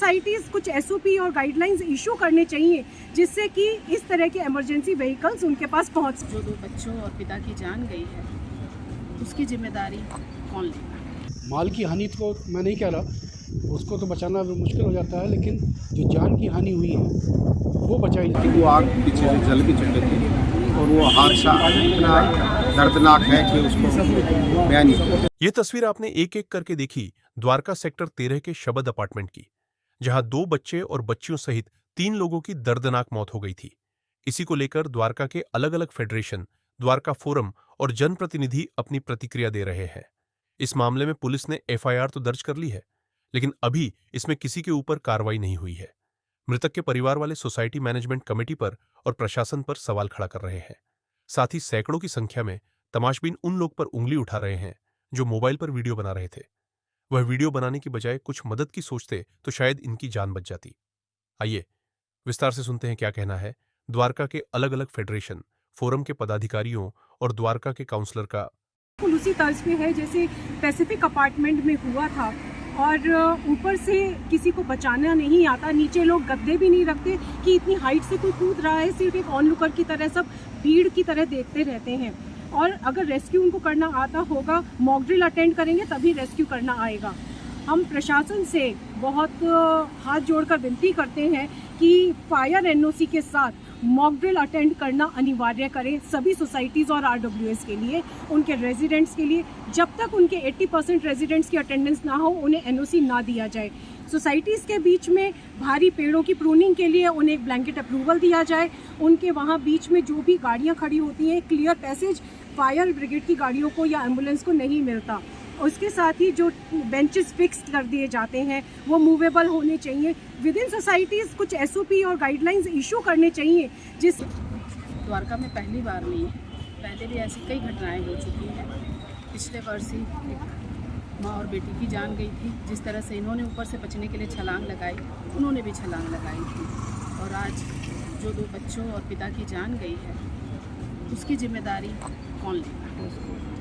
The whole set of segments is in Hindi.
सोसाइटीज़ कुछ एसओपी और गाइडलाइंस इशू करने चाहिए जिससे कि इस तरह के इमरजेंसी व्हीकल्स उनके पास पहुंच। जो 2 बच्चों और पिता की जान गई है उसकी जिम्मेदारी कौन लेगा? माल की हानि तो मैं नहीं कह रहा, उसको तो बचाना मुश्किल हो जाता है, लेकिन जो जान की हानि हुई है वो बचाई जाए। वो आग पीछे से जल भी चुके थे और वो हादसा इतना दर्दनाक है कि उसको बयान नहीं। ये तस्वीर आपने एक एक करके देखी द्वारका सेक्टर 13 के शबद अपार्टमेंट की, जहां 2 बच्चे और बच्चियों सहित 3 लोगों की दर्दनाक मौत हो गई थी। इसी को लेकर द्वारका के अलग अलग फेडरेशन, द्वारका फोरम और जनप्रतिनिधि अपनी प्रतिक्रिया दे रहे हैं। इस मामले में पुलिस ने एफआईआर तो दर्ज कर ली है, लेकिन अभी इसमें किसी के ऊपर कार्रवाई नहीं हुई है। मृतक के परिवार वाले सोसाइटी मैनेजमेंट कमेटी पर और प्रशासन पर सवाल खड़ा कर रहे हैं। साथ ही सैकड़ों की संख्या में तमाशबीन उन लोग पर उंगली उठा रहे हैं जो मोबाइल पर वीडियो बना रहे थे। वह वीडियो बनाने की बजाय कुछ मदद की सोचते तो शायद इनकी जान बच जाती। आइए विस्तार से सुनते हैं क्या कहना है द्वारका के अलग अलग फेडरेशन, फोरम के पदाधिकारियों और द्वारका के काउंसलर का। उसी तर्ज पे है जैसे पैसिफिक अपार्टमेंट में हुआ था, और ऊपर से किसी को बचाना नहीं आता, नीचे लोग गद्दे भी नहीं रखते कि इतनी हाइट से कोई कूद रहा है, सिर्फ एक ऑनलुकर की तरह सब भीड़ की तरह देखते रहते हैं। और अगर रेस्क्यू उनको करना आता होगा, मॉक ड्रिल अटेंड करेंगे तभी रेस्क्यू करना आएगा। हम प्रशासन से बहुत हाथ जोड़कर विनती करते हैं कि फायर एनओसी के साथ मॉक ड्रिल अटेंड करना अनिवार्य करें सभी सोसाइटीज़ और आरडब्ल्यूएस के लिए, उनके रेजिडेंट्स के लिए। जब तक उनके 80% रेजिडेंट्स की अटेंडेंस ना हो उन्हें एनओसी ना दिया जाए। सोसाइटीज़ के बीच में भारी पेड़ों की प्रूनिंग के लिए उन्हें एक ब्लैंकेट अप्रूवल दिया जाए। उनके वहाँ बीच में जो भी गाड़ियाँ खड़ी होती हैं, क्लियर पैसेज फायर ब्रिगेड की गाड़ियों को या एम्बुलेंस को नहीं मिलता। उसके साथ ही जो बेंचेस फिक्स कर दिए जाते हैं वो मूवेबल होने चाहिए। विद इन सोसाइटीज़ कुछ एसओपी और गाइडलाइंस इशू करने चाहिए जिस द्वारका में पहली बार नहीं है, पहले भी ऐसी कई घटनाएं हो चुकी हैं। पिछले वर्ष ही एक माँ और बेटी की जान गई थी। जिस तरह से इन्होंने ऊपर से बचने के लिए छलांग लगाई, उन्होंने भी छलांग लगाई थी। और आज जो 2 बच्चों और पिता की जान गई है उसकी जिम्मेदारी कौन लेगा?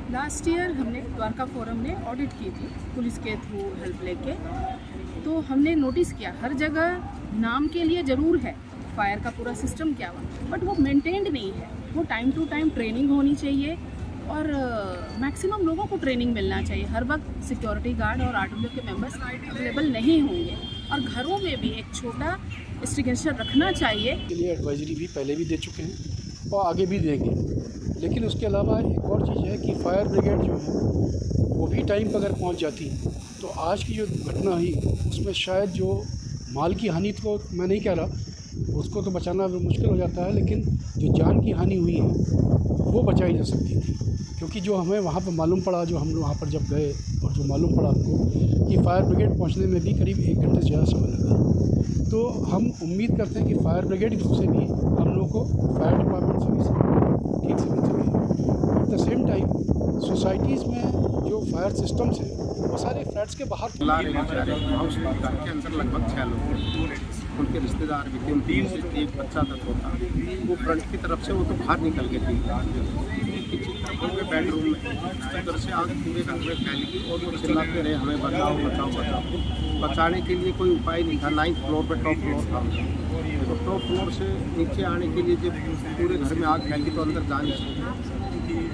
लास्ट ईयर हमने द्वारका फोरम ने ऑडिट की थी पुलिस के थ्रू हेल्प लेके, तो हमने नोटिस किया हर जगह नाम के लिए ज़रूर है फायर का पूरा सिस्टम क्या हुआ, बट वो मेंटेन्ड नहीं है। वो टाइम टू टाइम ट्रेनिंग होनी चाहिए और मैक्सिमम लोगों को ट्रेनिंग मिलना चाहिए। हर वक्त सिक्योरिटी गार्ड और आरडब्ल्यू के मेंबर्स अवेलेबल नहीं होंगे और घरों में भी एक छोटा एक्सटिंग्विशर रखना चाहिए। के लिए एडवाइजरी भी पहले भी दे चुके हैं और आगे भी देंगे। लेकिन उसके अलावा एक और चीज़ है कि फायर ब्रिगेड जो है वो भी टाइम पर अगर पहुंच जाती, तो आज की जो घटना हुई उसमें शायद जो माल की हानि तो मैं नहीं कह रहा, उसको तो बचाना मुश्किल हो जाता है, लेकिन जो जान की हानि हुई है वो बचाई जा सकती थी। क्योंकि जो हमें वहाँ पर मालूम पड़ा, जो हम वहाँ पर जब गए और जो मालूम पड़ा हमको कि फायर ब्रिगेड पहुँचने में भी करीब 1 घंटे से ज़्यादा समय लगा। तो हम उम्मीद करते हैं कि फायर ब्रिगेड से भी हम लोग को फायर डिपार्टमेंट से भी ठीक से मिल सके। At the same time societies में जो फायर सिस्टम्स हैं वो सारे फ्लैट्स के बाहर हाउस के अंदर लगभग 6 लोग थे, उनके रिश्तेदार भी थे, उनकी एक बच्चा तक होता। वो फ्रंट की तरफ से वो तो बाहर निकल के थी, उनके बेडरूम में उधर से आग पूरे घर में फैल गई और वो चिल्लाते रहे हमें बचाओ बचाओ बचाओ। बचाने के लिए कोई उपाय नहीं था। 9th फ्लोर पर टॉप फ्लोर था, तो टॉप फ्लोर से नीचे आने के लिए जब पूरे घर में आग फैली तो अंदर जा नहीं सकते।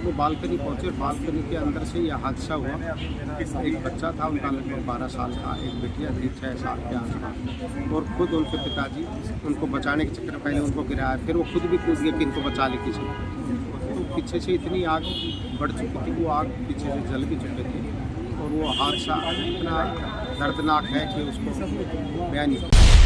वो बालकनी पहुँचे, बालकनी के अंदर से यह हादसा हुआ। एक बच्चा था उनका लगभग 12 साल का, एक बेटिया थी 6 साल के आसपास, और खुद उनके पिताजी उनको बचाने के चक्कर पहले उनको गिराया, फिर वो खुद भी कूद गए कि इनको बचा ले किसी। तो पीछे से इतनी आग बढ़ चुकी थी, वो आग पीछे से जल भी चुके थे और वो हादसा इतना दर्दनाक है कि उसको बयान नहीं।